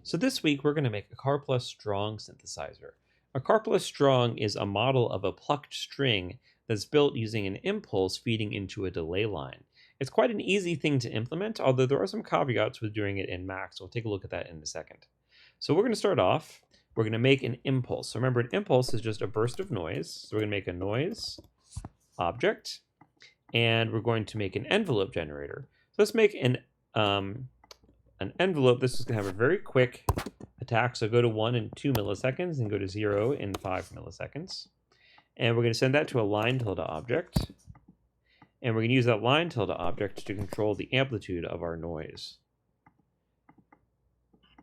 So this week we're going to make a car plus strong synthesizer. A car plus strong is a model of a plucked string that's built using an impulse feeding into a delay line. It's quite an easy thing to implement, although there are some caveats with doing it in Max. We'll take a look at that in a second. So we're going to start off. We're going to make an impulse. So remember, an impulse is just a burst of noise. So we're going to make a noise object, and we're going to make an envelope generator. So let's make an envelope. This is going to have a very quick attack. So go to 1 in 2 milliseconds and go to 0 in 5 milliseconds. And we're going to send that to a line tilde object. And we're going to use that line tilde object to control the amplitude of our noise.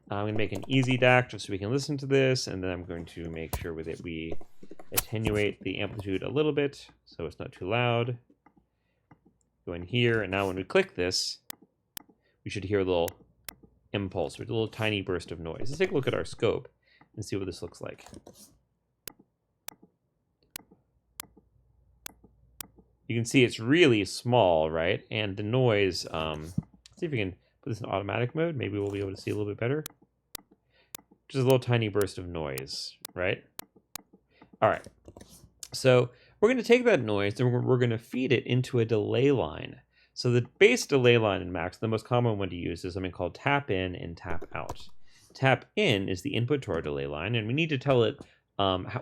I'm going to make an easy DAC just so we can listen to this. And then I'm going to make sure that we attenuate the amplitude a little bit so it's not too loud. Go in here. And now when we click this, we should hear a little impulse, with a little tiny burst of noise. Let's take a look at our scope and see what this looks like. You can see it's really small, right? And the noise, let's see if we can put this in automatic mode. Maybe we'll be able to see a little bit better. Just a little tiny burst of noise, right? All right. So we're going to take that noise and we're going to feed it into a delay line. So the base delay line in Max, the most common one to use, is something called tap in and tap out. Tap in is the input to our delay line, and we need to tell it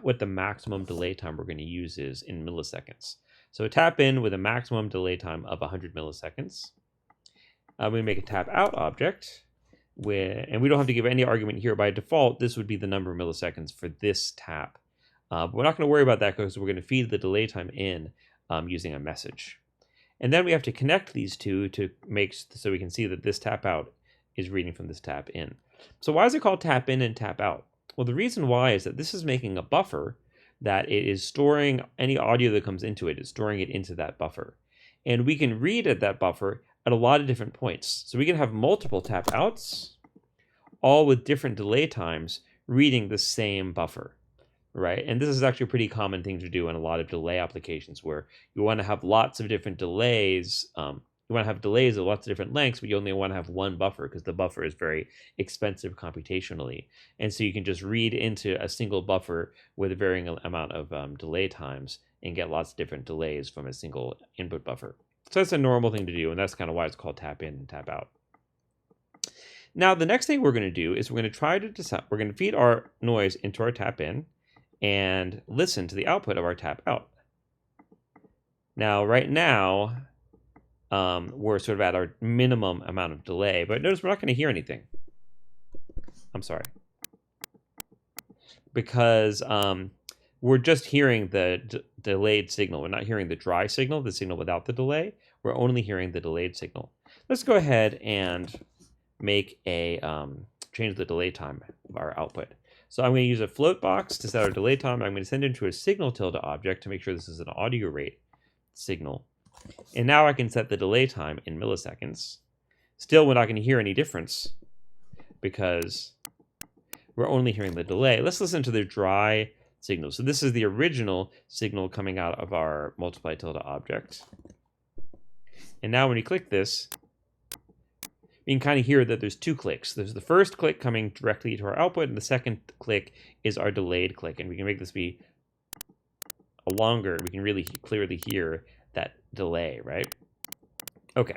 what the maximum delay time we're going to use is in milliseconds. So tap in with a maximum delay time of 100 milliseconds. We make a tap out object, and we don't have to give any argument here. By default, this would be the number of milliseconds for this tap. But we're not going to worry about that because we're going to feed the delay time in using a message. And then we have to connect these two to make so we can see that this tap out is reading from this tap in. So why is it called tap in and tap out? Well, the reason why is that this is making a buffer that it is storing any audio that comes into it. It's storing it into that buffer. And we can read at that buffer at a lot of different points. So we can have multiple tap outs, all with different delay times, reading the same buffer. Right, and this is actually a pretty common thing to do in a lot of delay applications where you want to have lots of different delays. You want to have delays of lots of different lengths, but you only want to have one buffer because the buffer is very expensive computationally. And so you can just read into a single buffer with a varying amount of delay times and get lots of different delays from a single input buffer. So that's a normal thing to do, and that's kind of why it's called tap in and tap out. Now, the next thing we're going to do is we're going to try to decide, we're going to feed our noise into our tap in and listen to the output of our tap out. Now, right now, we're sort of at our minimum amount of delay, but notice we're not going to hear anything. I'm sorry. Because we're just hearing the delayed signal. We're not hearing the dry signal, the signal without the delay. We're only hearing the delayed signal. Let's go ahead and make a change the delay time of our output. So I'm going to use a float box to set our delay time. I'm going to send it into a signal tilde object to make sure this is an audio rate signal. And now I can set the delay time in milliseconds. Still, we're not going to hear any difference because we're only hearing the delay. Let's listen to the dry signal. So this is the original signal coming out of our multiply tilde object. And now when you click this, you can kind of hear that there's two clicks. There's the first click coming directly to our output, and the second click is our delayed click. And we can make this be a longer, we can really clearly hear that delay, right? Okay.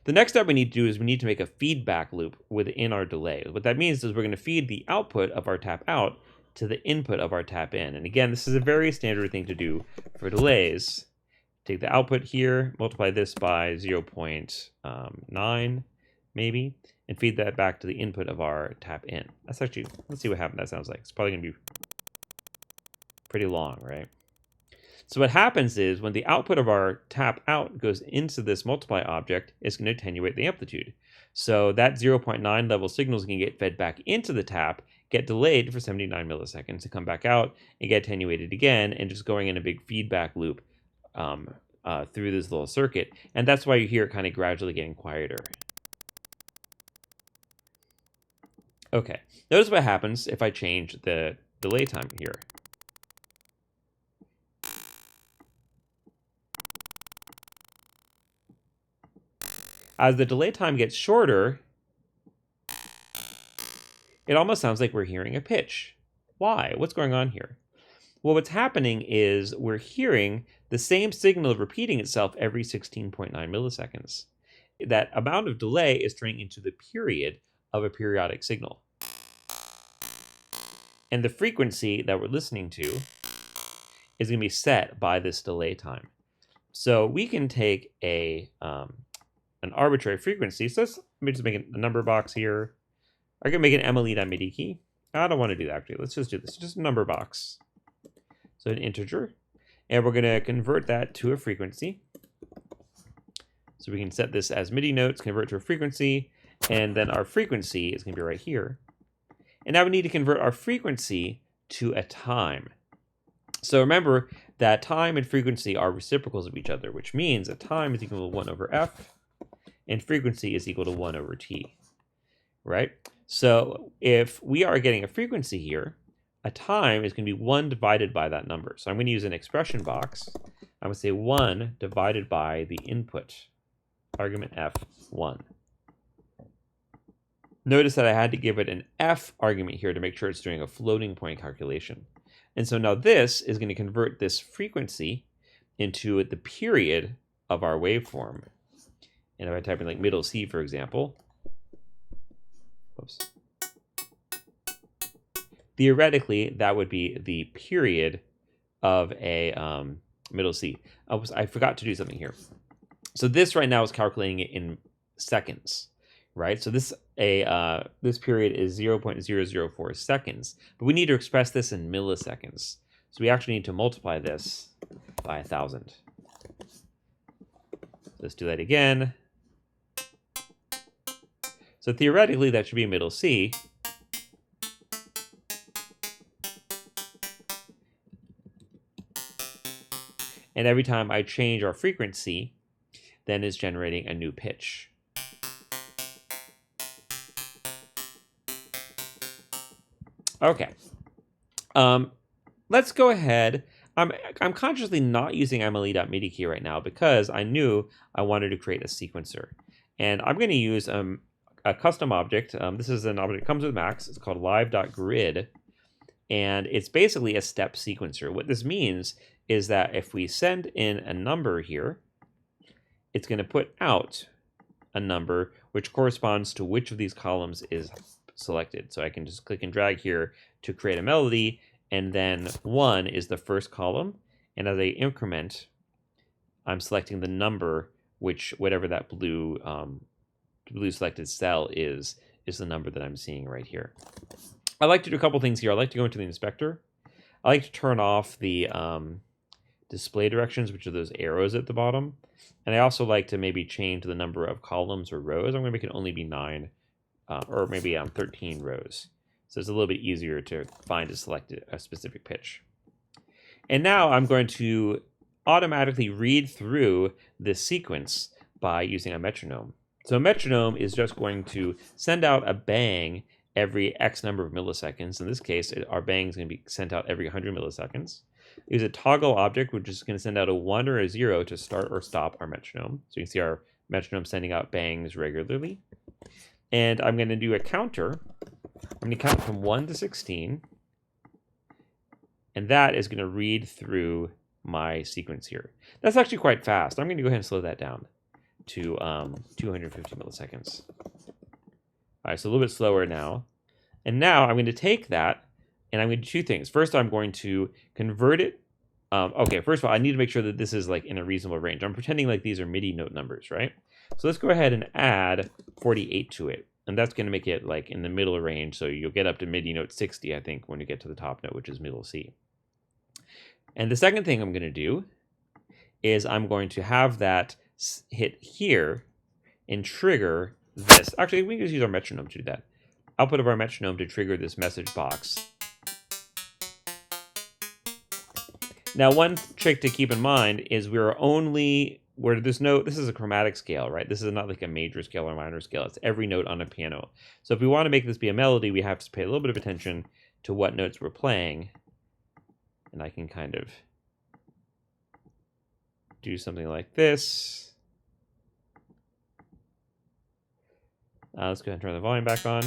The next step we need to do is we need to make a feedback loop within our delay. What that means is we're going to feed the output of our tap out to the input of our tap in. And again, this is a very standard thing to do for delays. Take the output here, multiply this by 0.9. maybe, and feed that back to the input of our tap in. That's actually, let's see what happens. That sounds like it's probably going to be pretty long, right? So what happens is when the output of our tap out goes into this multiply object, it's going to attenuate the amplitude. So that 0.9 level signal is going to get fed back into the tap, get delayed for 79 milliseconds to come back out and get attenuated again, and just going in a big feedback loop through this little circuit. And that's why you hear it kind of gradually getting quieter. Okay, notice what happens if I change the delay time here. As the delay time gets shorter, it almost sounds like we're hearing a pitch. Why? What's going on here? Well, what's happening is we're hearing the same signal repeating itself every 16.9 milliseconds. That amount of delay is turning into the period of a periodic signal. And the frequency that we're listening to is going to be set by this delay time. So we can take an arbitrary frequency. So let me just make a number box here. I can make an MLE.MIDI key. I don't want to do that actually. Let's just do this. Just a number box. So an integer. And we're going to convert that to a frequency. So we can set this as MIDI notes, convert to a frequency, and then our frequency is going to be right here. And now we need to convert our frequency to a time. So remember that time and frequency are reciprocals of each other, which means that time is equal to 1 over f, and frequency is equal to 1 over t, right? So if we are getting a frequency here, a time is going to be 1 divided by that number. So I'm going to use an expression box. I'm going to say 1 divided by the input, argument f1. Notice that I had to give it an f argument here to make sure it's doing a floating point calculation. And so now this is going to convert this frequency into the period of our waveform. And if I type in like middle C, for example, oops. Theoretically, that would be the period of a middle C. I forgot to do something here. So this right now is calculating it in seconds, right? So this period is 0.004 seconds, but we need to express this in milliseconds. So we actually need to multiply this by 1,000. Let's do that again. So theoretically, that should be middle C. And every time I change our frequency, then it's generating a new pitch. Okay. Let's go ahead. I'm consciously not using MLE.MIDI key right now because I knew I wanted to create a sequencer. And I'm going to use a custom object. This is an object that comes with Max. It's called live.grid. And it's basically a step sequencer. What this means is that if we send in a number here, it's going to put out a number which corresponds to which of these columns is selected. So I can just click and drag here to create a melody, and then 1 is the first column. And as I increment, I'm selecting the number, which whatever that blue selected cell is the number that I'm seeing right here. I like to do a couple things here. I like to go into the inspector. I like to turn off the display directions, which are those arrows at the bottom. And I also like to maybe change the number of columns or rows. I'm going to make it only be 9 or maybe 13 rows. So it's a little bit easier to find to select a specific pitch. And now I'm going to automatically read through this sequence by using a metronome. So a metronome is just going to send out a bang every X number of milliseconds. In this case, our bang is going to be sent out every 100 milliseconds. Use a toggle object, which is going to send out a 1 or a 0 to start or stop our metronome. So you can see our metronome sending out bangs regularly. And I'm going to do a counter. I'm going to count from 1 to 16. And that is going to read through my sequence here. That's actually quite fast. I'm going to go ahead and slow that down to 250 milliseconds. All right, so a little bit slower now. And now I'm going to take that and I'm going to do 2 things. First, I'm going to convert it. Okay, first of all, I need to make sure that this is like in a reasonable range. I'm pretending like these are MIDI note numbers, right? So let's go ahead and add 48 to it. And that's going to make it like in the middle range. So you'll get up to MIDI note 60, I think, when you get to the top note, which is middle C. And the second thing I'm going to do is I'm going to have that hit here and trigger this. Actually, we can just use our metronome to do that. Output of our metronome to trigger this message box. Now, one trick to keep in mind is we're only, where this note, this is a chromatic scale, right? This is not like a major scale or minor scale. It's every note on a piano. So if we want to make this be a melody, we have to pay a little bit of attention to what notes we're playing. And I can kind of do something like this. Let's go ahead and turn the volume back on.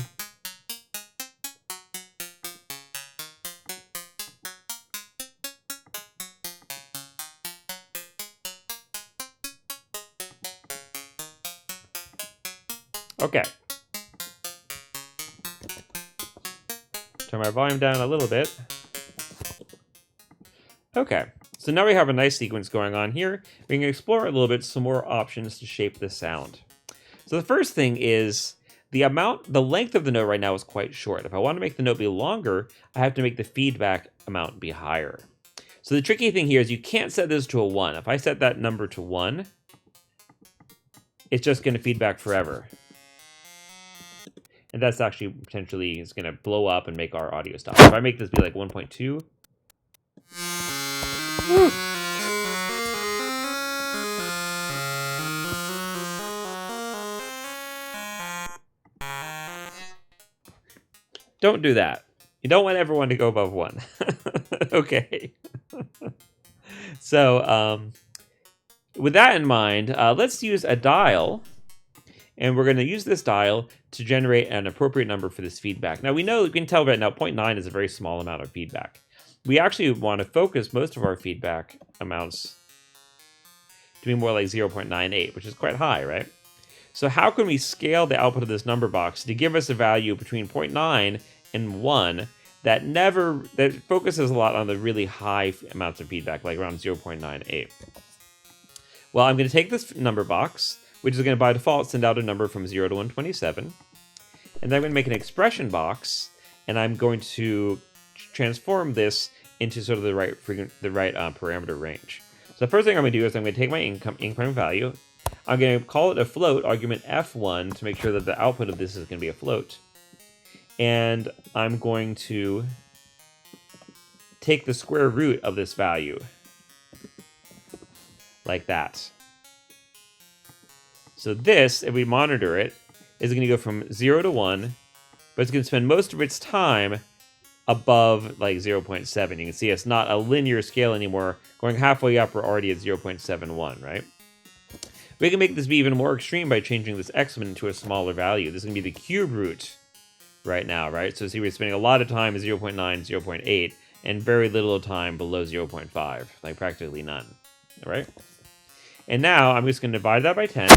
Okay. Turn my volume down a little bit. Okay, so now we have a nice sequence going on here. We can explore a little bit some more options to shape the sound. So the first thing is the length of the note right now is quite short. If I want to make the note be longer, I have to make the feedback amount be higher. So the tricky thing here is you can't set this to a 1. If I set that number to 1, it's just going to feedback forever. And that's actually potentially is going to blow up and make our audio stop. If I make this be like 1.2. Don't do that. You don't want everyone to go above 1. Okay. So with that in mind, let's use a dial. And we're going to use this dial to generate an appropriate number for this feedback. Now, we can tell right now 0.9 is a very small amount of feedback. We actually want to focus most of our feedback amounts to be more like 0.98, which is quite high, right? So how can we scale the output of this number box to give us a value between 0.9 and 1 that focuses a lot on the really high amounts of feedback, like around 0.98? Well, I'm going to take this number box, which is going to by default send out a number from 0 to 127. And then I'm going to make an expression box, and I'm going to transform this into sort of the right parameter range. So the first thing I'm going to do is I'm going to take my increment value. I'm going to call it a float, argument f1, to make sure that the output of this is going to be a float. And I'm going to take the square root of this value, like that. So this, if we monitor it, is going to go from 0 to 1, but it's going to spend most of its time above like 0.7. You can see it's not a linear scale anymore. Going halfway up, we're already at 0.71, right? We can make this be even more extreme by changing this exponent to a smaller value. This is going to be the cube root right now, right? So see, we're spending a lot of time at 0.9, 0.8, and very little time below 0.5, like practically none, all right? And now I'm just going to divide that by 10.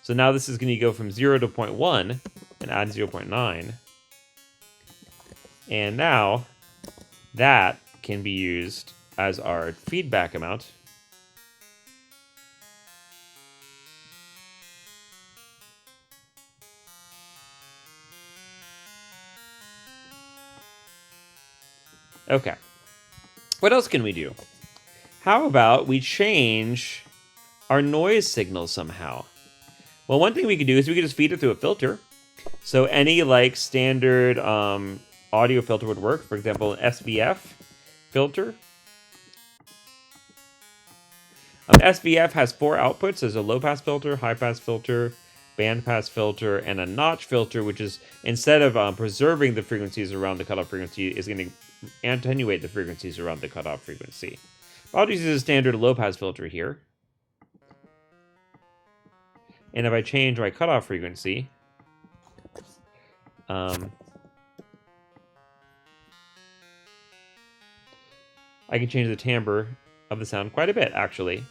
So now this is going to go from 0 to 0.1 and add 0.9. And now that can be used as our feedback amount. Okay. What else can we do? How about we change our noise signal somehow? Well, one thing we could do is we could just feed it through a filter. So any like standard audio filter would work. For example, an SVF filter. SVF has 4 outputs. There's a low-pass filter, high-pass filter, band-pass filter, and a notch filter, which is, instead of preserving the frequencies around the cutoff frequency, is going to attenuate the frequencies around the cutoff frequency. I'll just use a standard low-pass filter here. And if I change my cutoff frequency, I can change the timbre of the sound quite a bit, actually.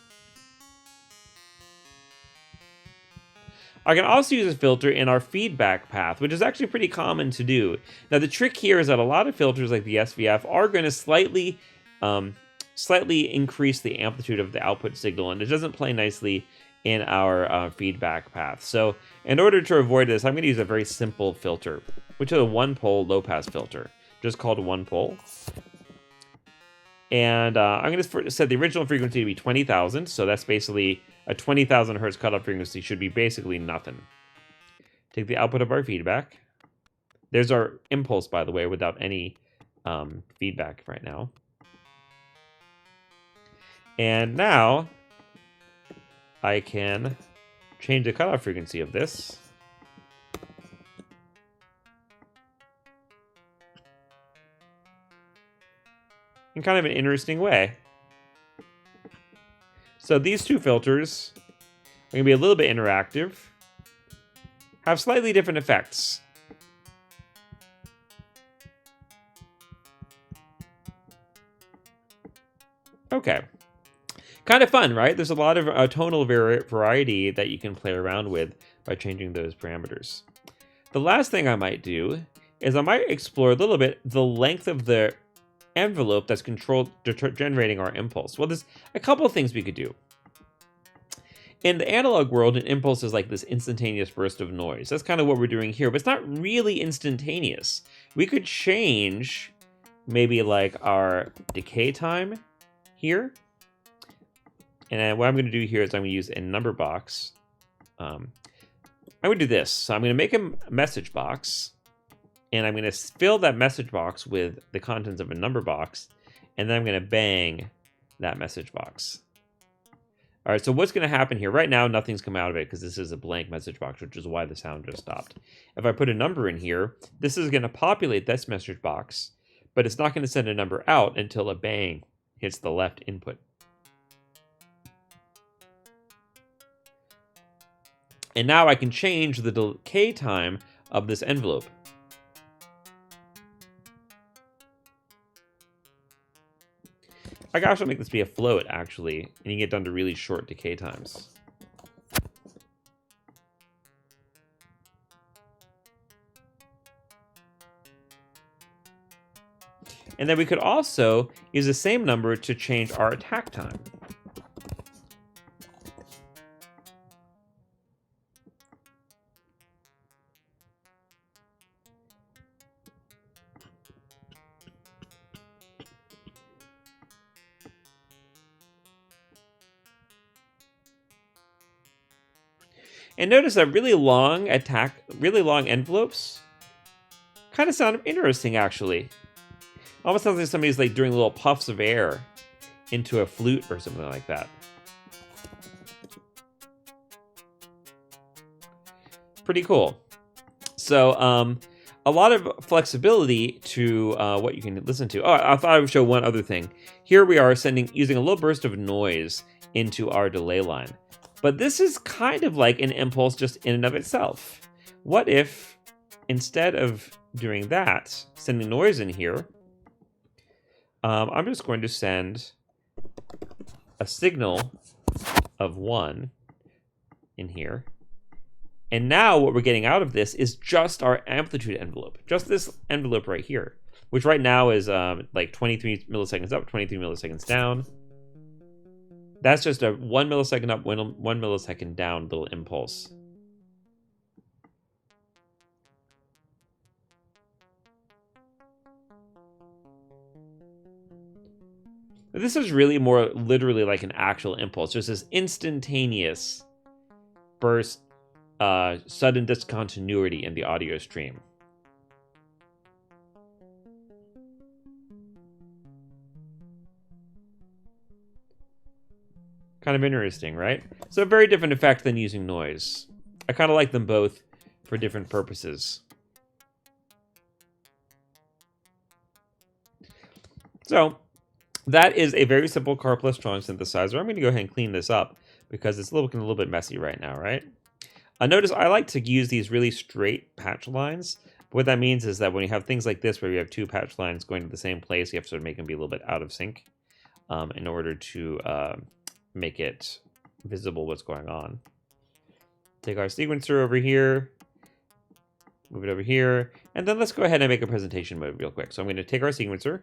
I can also use a filter in our feedback path, which is actually pretty common to do. Now, the trick here is that a lot of filters like the SVF are going to slightly increase the amplitude of the output signal, and it doesn't play nicely in our feedback path. So in order to avoid this, I'm going to use a very simple filter, which is a one-pole low-pass filter, just called one pole. And I'm going to set the original frequency to be 20,000, so that's basically a 20,000 hertz cutoff frequency should be basically nothing. Take the output of our feedback. There's our impulse, by the way, without any feedback right now. And now I can change the cutoff frequency of this. In kind of an interesting way. So these two filters are going to be a little bit interactive, have slightly different effects. Okay. Kind of fun, right? There's a lot of tonal variety that you can play around with by changing those parameters. The last thing I might do is I might explore a little bit the length of the envelope that's generating our impulse. Well, there's a couple of things we could do. In the analog world, an impulse is like this instantaneous burst of noise. That's kind of what we're doing here, but it's not really instantaneous. We could change maybe like our decay time here. And what I'm going to do here is I'm going to use a number box. I'm going to do this. So I'm going to make a message box, and I'm going to fill that message box with the contents of a number box, and then I'm going to bang that message box. All right, so what's going to happen here? Right now, nothing's come out of it because this is a blank message box, which is why the sound just stopped. If I put a number in here, this is going to populate this message box, but it's not going to send a number out until a bang hits the left input. And now I can change the decay time of this envelope. I can also make this be a float, actually, and you get down to really short decay times. And then we could also use the same number to change our attack time. And notice that really long envelopes kind of sound interesting, actually. Almost sounds like somebody's like doing little puffs of air into a flute or something like that. Pretty cool. So, a lot of flexibility to what you can listen to. Oh, I thought I would show one other thing. Here we are using a little burst of noise into our delay line. But this is kind of like an impulse just in and of itself. What if, instead of doing that, sending noise in here, I'm just going to send a signal of 1 in here. And now what we're getting out of this is just our amplitude envelope. Just this envelope right here, which right now is like 23 milliseconds up, 23 milliseconds down. That's just a 1 millisecond up, 1 millisecond down little impulse. This is really more literally like an actual impulse, just this instantaneous burst, sudden discontinuity in the audio stream. Kind of interesting, right? So a very different effect than using noise. I kind of like them both for different purposes. So that is a very simple car plus strong synthesizer. I'm going to go ahead and clean this up because it's looking a little bit messy right now, right? Notice I like to use these really straight patch lines. What that means is that when you have things like this where you have two patch lines going to the same place, you have to sort of make them be a little bit out of sync in order to make it visible what's going on. Take our sequencer over here, move it over here, and then let's go ahead and make a presentation mode real quick. So I'm going to take our sequencer,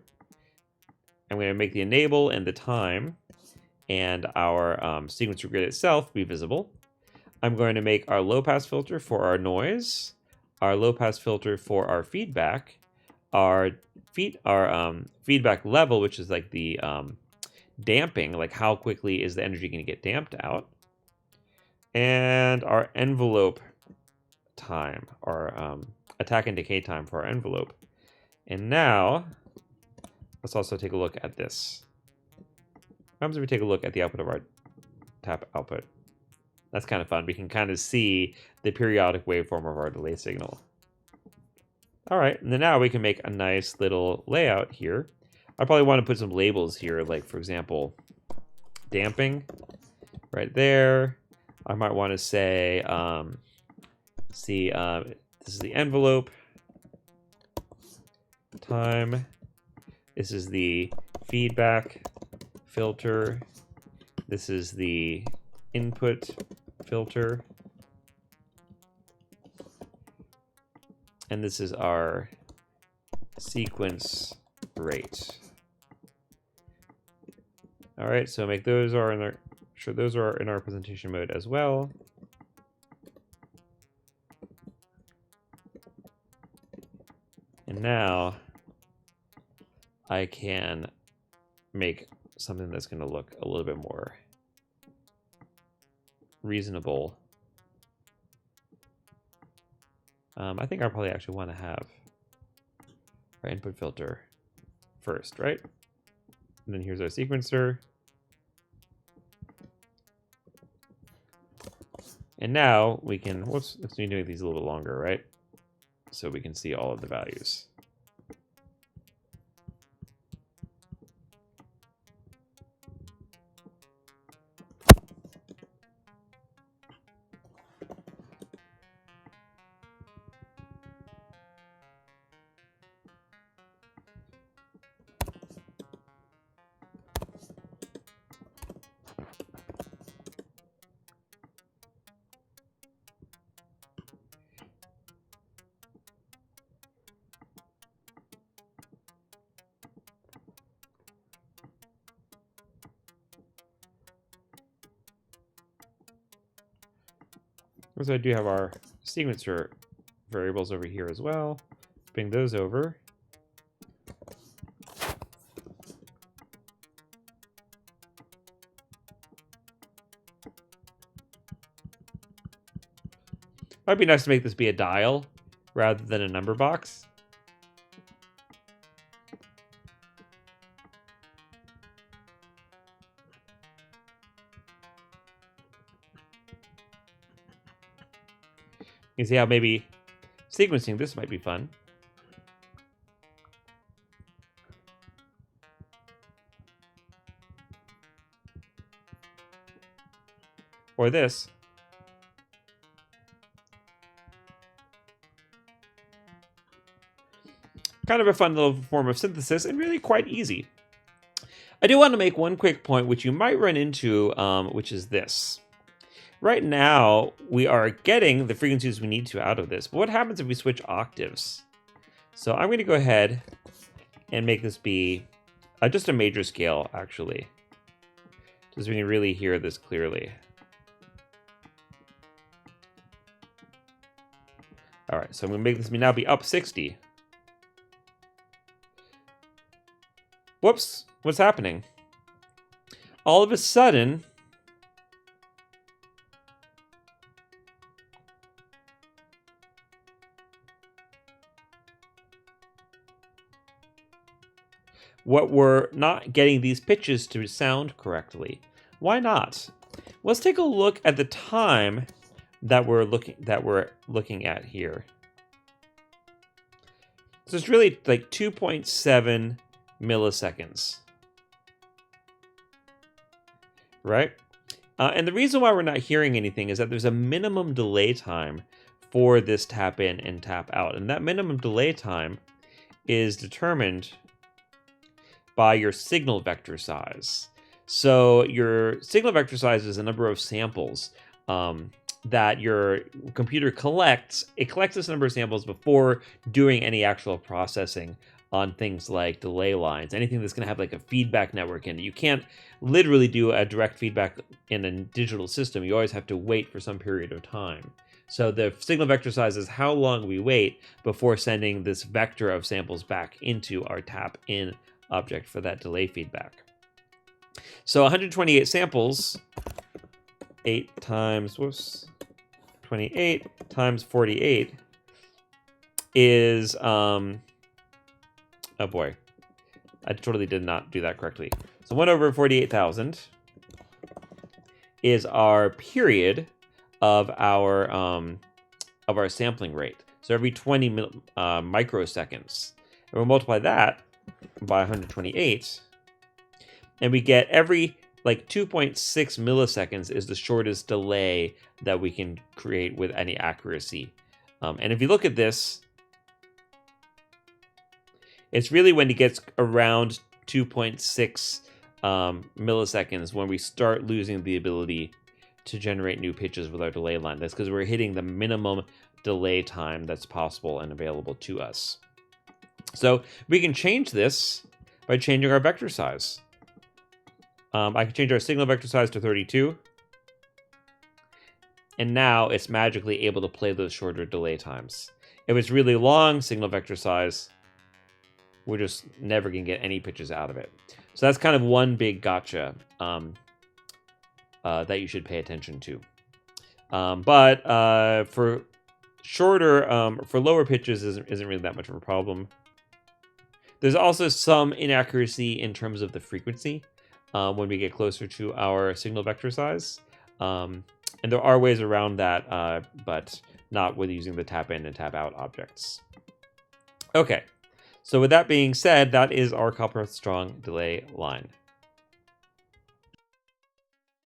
I'm going to make the enable and the time and our sequencer grid itself be visible. I'm going to make our low pass filter for our noise, our low pass filter for our feedback, our feedback level, which is like the damping, like how quickly is the energy going to get damped out, and our envelope time, our attack and decay time for our envelope. And now let's also take a look at this. What happens if we take a look at the output of our tap output? That's kind of fun. We can kind of see the periodic waveform of our delay signal. All right, and then now we can make a nice little layout here. I probably want to put some labels here, like for example, damping right there. I might want to say, this is the envelope time. This is the feedback filter. This is the input filter. And this is our sequence rate. All right, so make those are in our, sure those are in our presentation mode as well. And now I can make something that's going to look a little bit more reasonable. I think I probably actually want to have our input filter first, right? And then here's our sequencer. And now we can, whoops, let's be doing these a little bit longer, right? So we can see all of the values. So I do have our sequencer variables over here as well. Bring those over. Might be nice to make this be a dial rather than a number box. You can see how maybe sequencing this might be fun. Or this. Kind of a fun little form of synthesis and really quite easy. I do want to make one quick point which you might run into, which is this. Right now, we are getting the frequencies we need to out of this. But what happens if we switch octaves? So I'm going to go ahead and make this be just a major scale, actually. Just so we can really hear this clearly. All right, so I'm going to make this now be up 60. Whoops, what's happening? All of a sudden, we're not getting these pitches to sound correctly. Why not? Let's take a look at the time that we're looking at here. So it's really like 2.7 milliseconds, right? And the reason why we're not hearing anything is that there's a minimum delay time for this tap in and tap out, and that minimum delay time is determined by your signal vector size. So your signal vector size is the number of samples that your computer collects. It collects this number of samples before doing any actual processing on things like delay lines, anything that's going to have like a feedback network in it. You can't literally do a direct feedback in a digital system. You always have to wait for some period of time. So the signal vector size is how long we wait before sending this vector of samples back into our tap in object for that delay feedback. So 128 samples, 8 times, 28 times 48 is, oh boy, I totally did not do that correctly. So 1 over 48,000 is our period of our sampling rate. So every 20 microseconds. And we'll multiply that by 128, and we get every like 2.6 milliseconds is the shortest delay that we can create with any accuracy. And if you look at this, it's really when it gets around 2.6 milliseconds when we start losing the ability to generate new pitches with our delay line. That's because we're hitting the minimum delay time that's possible and available to us. So we can change this by changing our vector size. I can change our signal vector size to 32. And now it's magically able to play those shorter delay times. If it's really long signal vector size, we're just never going to get any pitches out of it. So that's kind of one big gotcha that you should pay attention to. But for shorter, for lower pitches isn't really that much of a problem. There's also some inaccuracy in terms of the frequency when we get closer to our signal vector size. And there are ways around that, but not with using the tap in and tap out objects. Okay, so with that being said, that is our copper strong delay line.